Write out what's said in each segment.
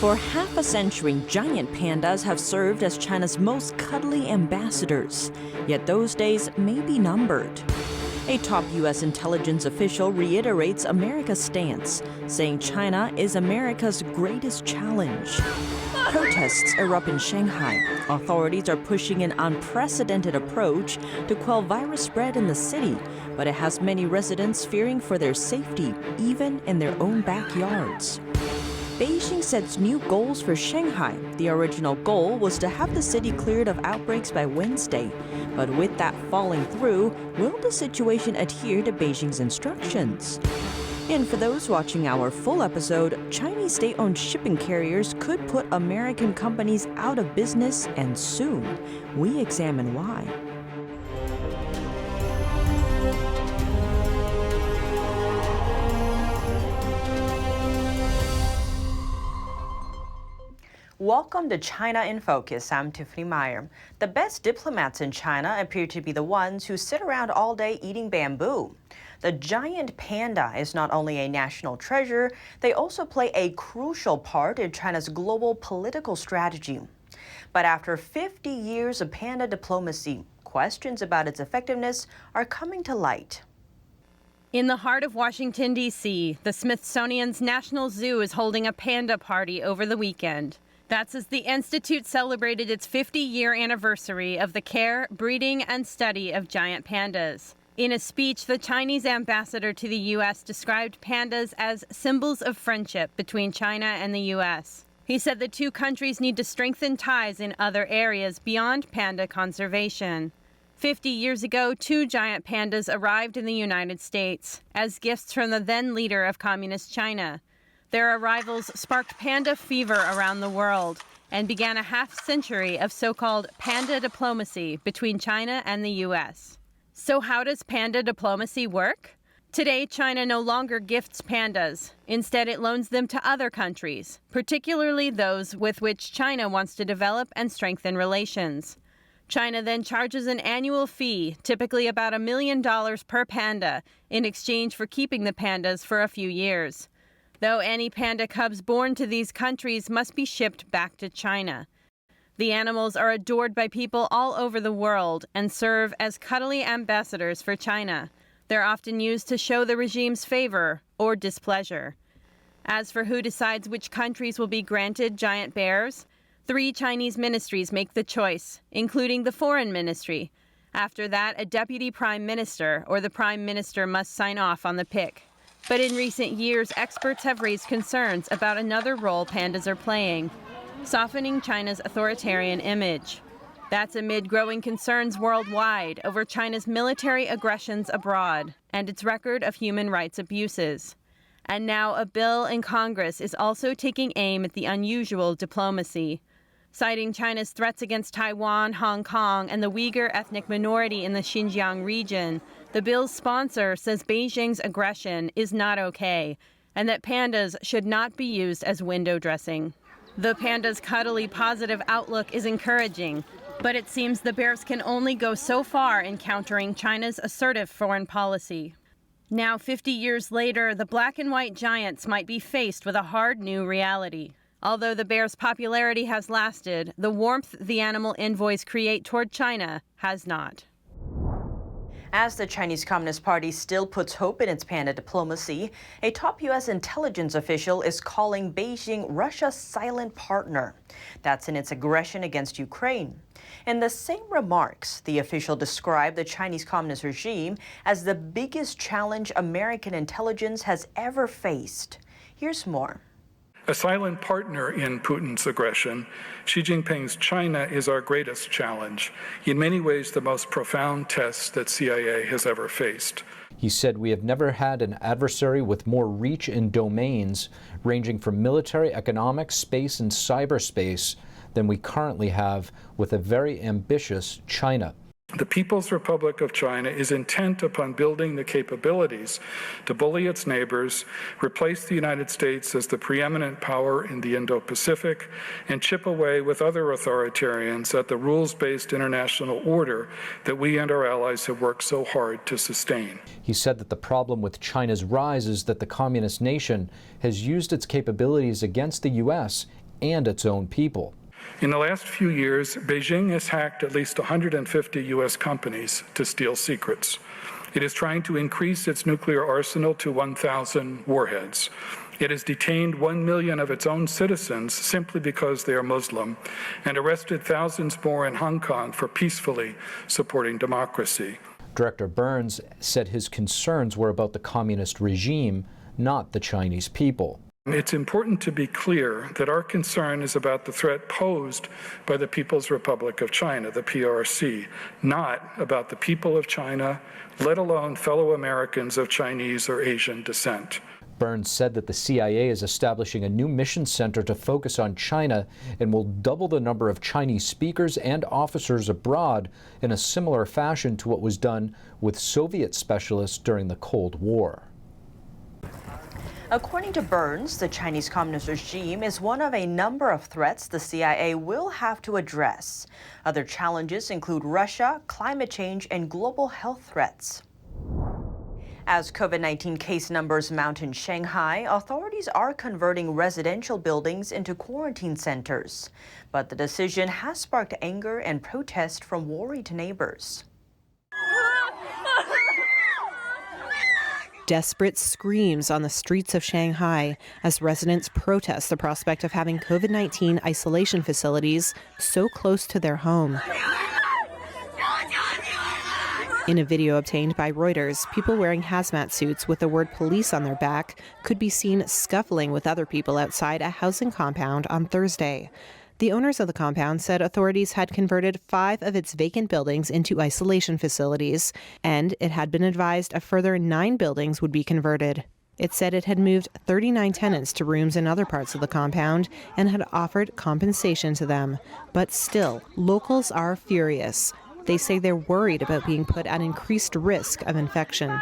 For half a century, giant pandas have served as China's most cuddly ambassadors, yet those days may be numbered. A top U.S. intelligence official reiterates America's stance, saying China is America's greatest challenge. Protests erupt in Shanghai. Authorities are pushing an unprecedented approach to quell virus spread in the city, but it has many residents fearing for their safety, even in their own backyards. Beijing sets new goals for Shanghai. The original goal was to have the city cleared of outbreaks by Wednesday. But with that falling through, will the situation adhere to Beijing's instructions? And for those watching our full episode, Chinese state-owned shipping carriers could put American companies out of business, and soon. We examine why. Welcome to China in Focus. I'm Tiffany Meyer. The best diplomats in China appear to be the ones who sit around all day eating bamboo. The giant panda is not only a national treasure, they also play a crucial part in China's global political strategy. But after 50 years of panda diplomacy, questions about its effectiveness are coming to light. In the heart of Washington, D.C., the Smithsonian's National Zoo is holding a panda party over the weekend. That's as the Institute celebrated its 50-year anniversary of the care, breeding, and study of giant pandas. In a speech, the Chinese ambassador to the U.S. described pandas as symbols of friendship between China and the U.S. He said the two countries need to strengthen ties in other areas beyond panda conservation. 50 years ago, two giant pandas arrived in the United States as gifts from the then leader of Communist China. Their arrivals sparked panda fever around the world and began a half-century of so-called panda diplomacy between China and the U.S. So how does panda diplomacy work? Today, China no longer gifts pandas. Instead, it loans them to other countries, particularly those with which China wants to develop and strengthen relations. China then charges an annual fee, typically about $1 million per panda, in exchange for keeping the pandas for a few years. Though any panda cubs born to these countries must be shipped back to China. The animals are adored by people all over the world and serve as cuddly ambassadors for China. They're often used to show the regime's favor or displeasure. As for who decides which countries will be granted giant bears, 3 Chinese ministries make the choice, including the Foreign Ministry. After that, a deputy prime minister or the prime minister must sign off on the pick. But in recent years, experts have raised concerns about another role pandas are playing, softening China's authoritarian image. That's amid growing concerns worldwide over China's military aggressions abroad and its record of human rights abuses. And now a bill in Congress is also taking aim at the unusual diplomacy. Citing China's threats against Taiwan, Hong Kong, and the Uyghur ethnic minority in the Xinjiang region, the bill's sponsor says Beijing's aggression is not okay and that pandas should not be used as window dressing. The panda's cuddly positive outlook is encouraging, but it seems the bears can only go so far in countering China's assertive foreign policy. Now, 50 years later, the black and white giants might be faced with a hard new reality. Although the bear's popularity has lasted, the warmth the animal envoys create toward China has not. As the Chinese Communist Party still puts hope in its panda diplomacy, a top U.S. intelligence official is calling Beijing Russia's silent partner. That's in its aggression against Ukraine. In the same remarks, the official described the Chinese Communist regime as the biggest challenge American intelligence has ever faced. Here's more. A silent partner in Putin's aggression, Xi Jinping's China is our greatest challenge, in many ways the most profound test that CIA has ever faced. He said, "We have never had an adversary with more reach in domains ranging from military, economic, space, and cyberspace than we currently have with a very ambitious China." The People's Republic of China is intent upon building the capabilities to bully its neighbors, replace the United States as the preeminent power in the Indo-Pacific, and chip away with other authoritarians at the rules-based international order that we and our allies have worked so hard to sustain. He said that the problem with China's rise is that the communist nation has used its capabilities against the U.S. and its own people. In the last few years, Beijing has hacked at least 150 U.S. companies to steal secrets. It is trying to increase its nuclear arsenal to 1,000 warheads. It has detained 1 million of its own citizens simply because they are Muslim, and arrested thousands more in Hong Kong for peacefully supporting democracy. Director Burns said his concerns were about the communist regime, not the Chinese people. It's important to be clear that our concern is about the threat posed by the People's Republic of China, the PRC, not about the people of China, let alone fellow Americans of Chinese or Asian descent. Burns said that the CIA is establishing a new mission center to focus on China and will double the number of Chinese speakers and officers abroad in a similar fashion to what was done with Soviet specialists during the Cold War. According to Burns, the Chinese Communist regime is one of a number of threats the CIA will have to address. Other challenges include Russia, climate change, and global health threats. As COVID-19 case numbers mount in Shanghai, authorities are converting residential buildings into quarantine centers. But the decision has sparked anger and protest from worried neighbors. Desperate screams on the streets of Shanghai as residents protest the prospect of having COVID-19 isolation facilities so close to their home. In a video obtained by Reuters, people wearing hazmat suits with the word police on their back could be seen scuffling with other people outside a housing compound on Thursday. The owners of the compound said authorities had converted 5 of its vacant buildings into isolation facilities, and it had been advised a further 9 buildings would be converted. It said it had moved 39 tenants to rooms in other parts of the compound and had offered compensation to them. But still, locals are furious. They say they're worried about being put at increased risk of infection.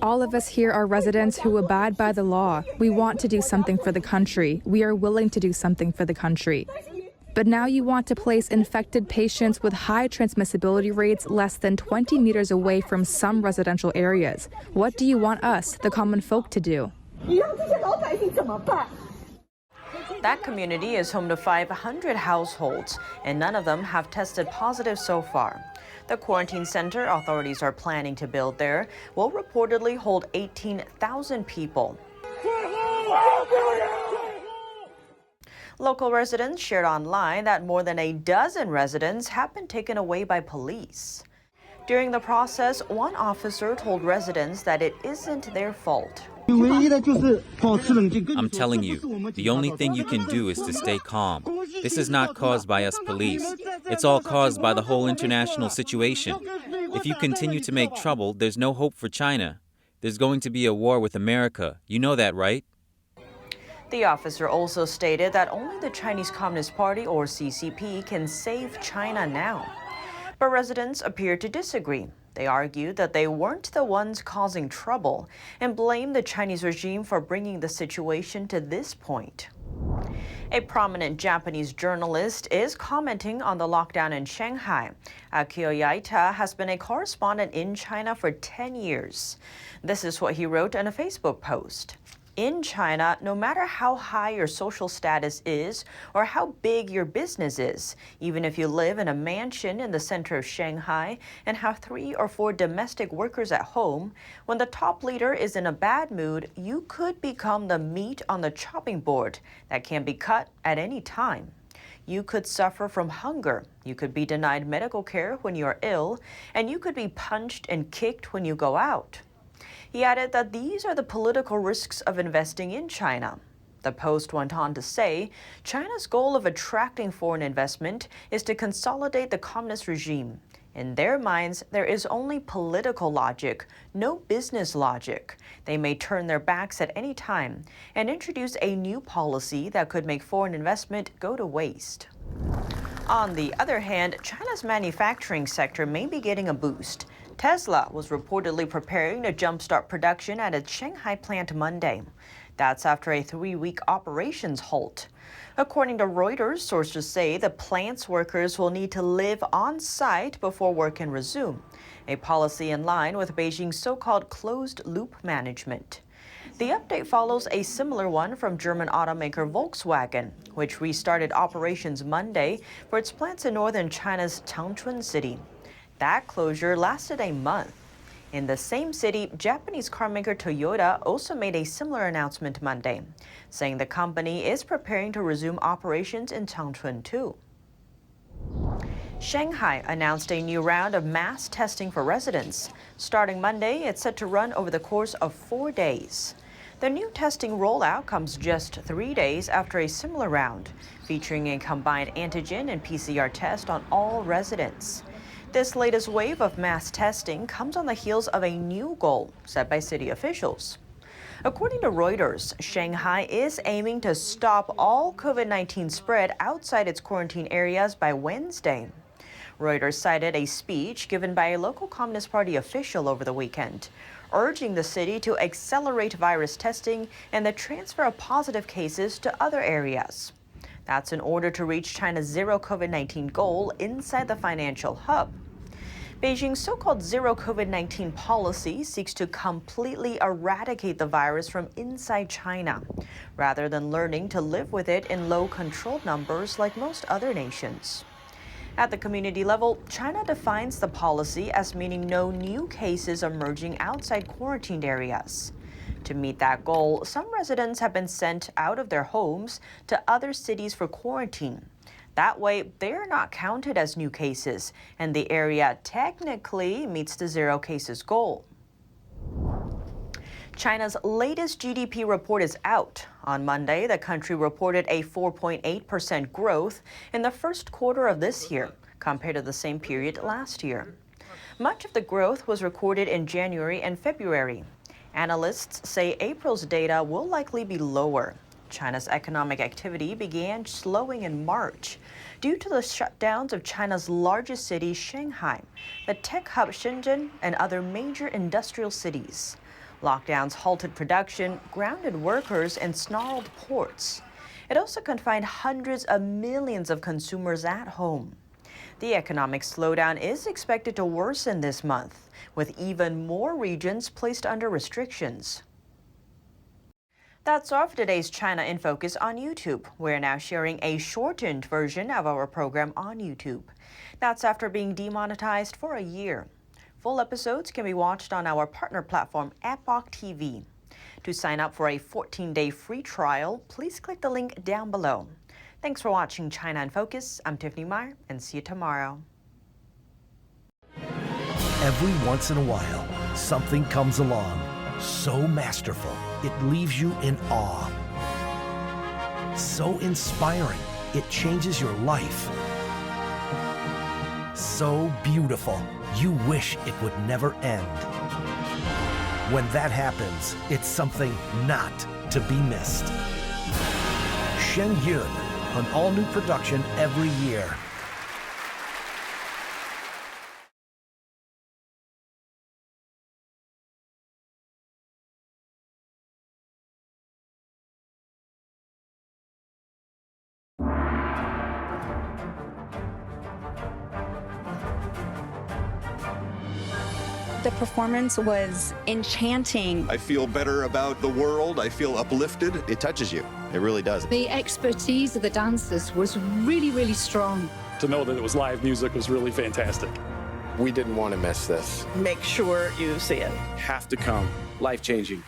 All of us here are residents who abide by the law. We want to do something for the country. We are willing to do something for the country. But now you want to place infected patients with high transmissibility rates less than 20 meters away from some residential areas. What do you want us, the common folk, to do? That community is home to 500 households, and none of them have tested positive so far. The quarantine center authorities are planning to build there will reportedly hold 18,000 people. Local residents shared online that more than a dozen residents have been taken away by police. During the process, one officer told residents that it isn't their fault. I'm telling you, the only thing you can do is to stay calm. This is not caused by us police. It's all caused by the whole international situation. If you continue to make trouble, there's no hope for China. There's going to be a war with America. You know that, right? The officer also stated that only the Chinese Communist Party, or CCP, can save China now. But residents appear to disagree. They argued that they weren't the ones causing trouble and blamed the Chinese regime for bringing the situation to this point. A prominent Japanese journalist is commenting on the lockdown in Shanghai. Akio Yaita has been a correspondent in China for 10 years. This is what he wrote in a Facebook post. In China, no matter how high your social status is or how big your business is, even if you live in a mansion in the center of Shanghai and have 3 or 4 domestic workers at home, when the top leader is in a bad mood, you could become the meat on the chopping board that can be cut at any time. You could suffer from hunger, you could be denied medical care when you are ill, and you could be punched and kicked when you go out. He added that these are the political risks of investing in China. The Post went on to say China's goal of attracting foreign investment is to consolidate the communist regime. In their minds, there is only political logic, no business logic. They may turn their backs at any time and introduce a new policy that could make foreign investment go to waste. On the other hand, China's manufacturing sector may be getting a boost. Tesla was reportedly preparing to jumpstart production at its Shanghai plant Monday. That's after a 3-week operations halt. According to Reuters, sources say the plant's workers will need to live on site before work can resume, a policy in line with Beijing's so-called closed-loop management. The update follows a similar one from German automaker Volkswagen, which restarted operations Monday for its plants in northern China's Changchun city. That closure lasted a month. In the same city, Japanese carmaker Toyota also made a similar announcement Monday, saying the company is preparing to resume operations in Changchun too. Shanghai announced a new round of mass testing for residents. Starting Monday, it's set to run over the course of 4 days. The new testing rollout comes just 3 days after a similar round, featuring a combined antigen and PCR test on all residents. This latest wave of mass testing comes on the heels of a new goal set by city officials. According to Reuters, Shanghai is aiming to stop all COVID-19 spread outside its quarantine areas by Wednesday. Reuters cited a speech given by a local Communist Party official over the weekend, urging the city to accelerate virus testing and the transfer of positive cases to other areas. That's in order to reach China's zero COVID-19 goal inside the financial hub. Beijing's so-called zero COVID-19 policy seeks to completely eradicate the virus from inside China, rather than learning to live with it in low controlled numbers like most other nations. At the community level, China defines the policy as meaning no new cases emerging outside quarantined areas. To meet that goal, some residents have been sent out of their homes to other cities for quarantine. That way, they are not counted as new cases, and the area technically meets the zero cases goal. China's latest GDP report is out. On Monday, the country reported a 4.8% growth in the first quarter of this year, compared to the same period last year. Much of the growth was recorded in January and February. Analysts say April's data will likely be lower. China's economic activity began slowing in March due to the shutdowns of China's largest city, Shanghai, the tech hub Shenzhen, and other major industrial cities. Lockdowns halted production, grounded workers, and snarled ports. It also confined hundreds of millions of consumers at home. The economic slowdown is expected to worsen this month, with even more regions placed under restrictions. That's all for today's China in Focus on YouTube. We're now sharing a shortened version of our program on YouTube. That's after being demonetized for a year. Full episodes can be watched on our partner platform, Epoch TV. To sign up for a 14-day free trial, please click the link down below. Thanks for watching China in Focus. I'm Tiffany Meyer, and see you tomorrow. Every once in a while, something comes along so masterful, it leaves you in awe. So inspiring, it changes your life. So beautiful, you wish it would never end. When that happens, it's something not to be missed. Shen Yun, an all-new production every year. The performance was enchanting. I feel better about the world. I feel uplifted. It touches you. It really does. The expertise of the dancers was really, really strong. To know that it was live music was really fantastic. We didn't want to miss this. Make sure you see it. Have to come. Life-changing.